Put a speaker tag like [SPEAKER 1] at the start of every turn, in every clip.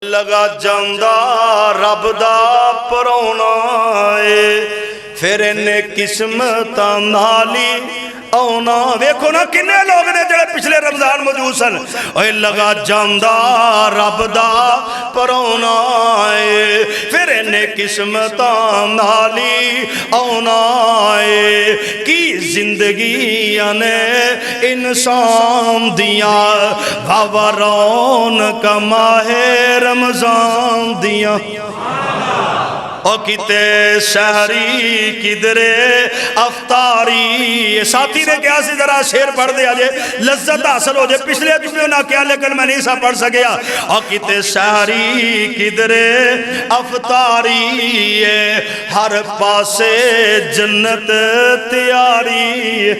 [SPEAKER 1] لگا جاندہ رب دا پرونا پھر انہیں قسمتاں نالی اونا ویکھو نا کنے لوگ نے جڑے پچھلے رمضان موجود سن اوہ لگا جاندہ رب دا پرونا پھر انہیں قسمتاں نالی اونا کی زندگی آنے انسان دیا بھاورون کا ماہ رمضان دیا او کتے سحری کدرے افطاری ساتھی نے کیا سی ذرا شیر پڑھ دیا جے لذت حاصل ہو جے پچھلے جمعوں نہ کیا لیکن میں نہیں سا پڑھ سکیا او کتے سحری کدرے افطاری ہر پاسے جنت تیاری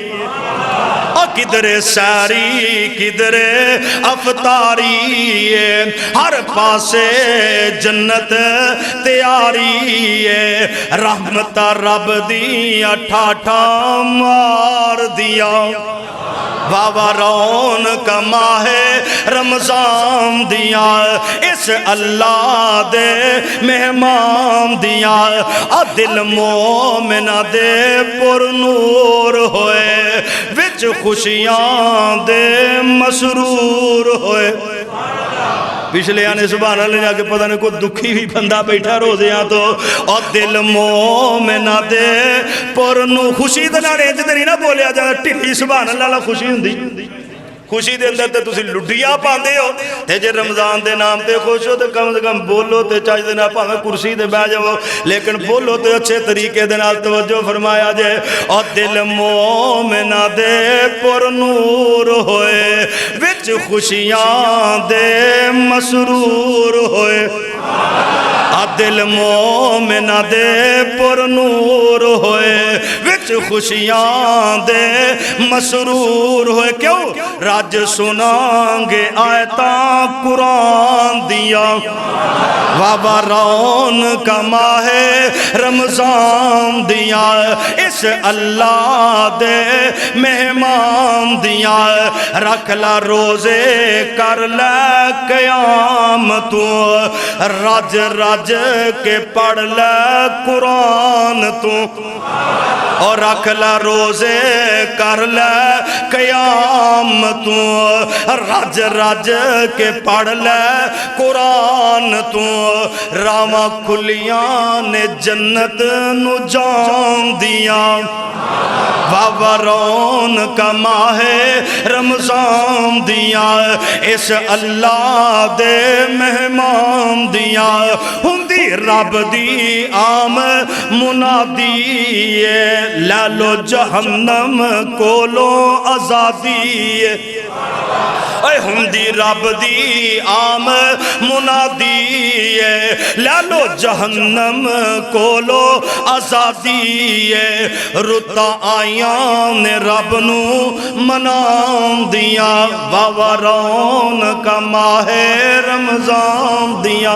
[SPEAKER 1] او کدرے سحری کدرے افطاری ہر پاسے جنت تیاری رحمت رب دیا ٹھاٹھا مار دیا بابا رون کا ماہ رمضان دیا اس اللہ دے مہمان دیا دل مومنہ دے پر نور ہوئے وچ خوشیاں دے مسرور ہوئے پچھلے آنے سبحان اللہ جا کے پتہ نہیں کوئی دکھی بھی بندہ بیٹھا روزیاں تو اور دل مومنہ دے پرنو خوشی دنا رینج دے نہیں نہ بولیا جا ٹھلی سبحان اللہ خوشی ہندی خوشی دے اندر تے تسی لڈیاں پاندے ہو تے جے رمضان دے نام تے خوش ہو تے کم سے کم بولو تے چاہی دے نہ پاہمیں کرسی دے بہ جاؤ لیکن بولو تے اچھے طریقے دے نال توجہ فرمایا جائے اور دل مومنہ دے پر نور ہوئے وچ خوشیاں دے مسرور ہوئے دل مومنہ دے پر نور ہوئے وچ خوشیاں دے مسرور ہوئے کیوں راج سنانگے آیتاں قرآن دیا بابا رون کا ماہ رمضان دیا اس اللہ دے مہمان دیا رکھ لا روزے کر لے قیام تو رج رج کے پڑھ لے قرآن تو اور رکھ لا روزے کر لے قیام تو رج رج کے پڑھ لے قرآن تو راما کھلیاں نے جنت نو جان دیا بابا رون کا ماہ رمضان دیا اس اللہ دے مہمان دیا ہندی رب دی عام منادی لالو جہنم کولو آزادی اے ہندی رب دی عام منادی لالو جہنم کولو آزادی رتا آیاں نے رب نو منام دیا بابا رون کا ماہ رمضان دیا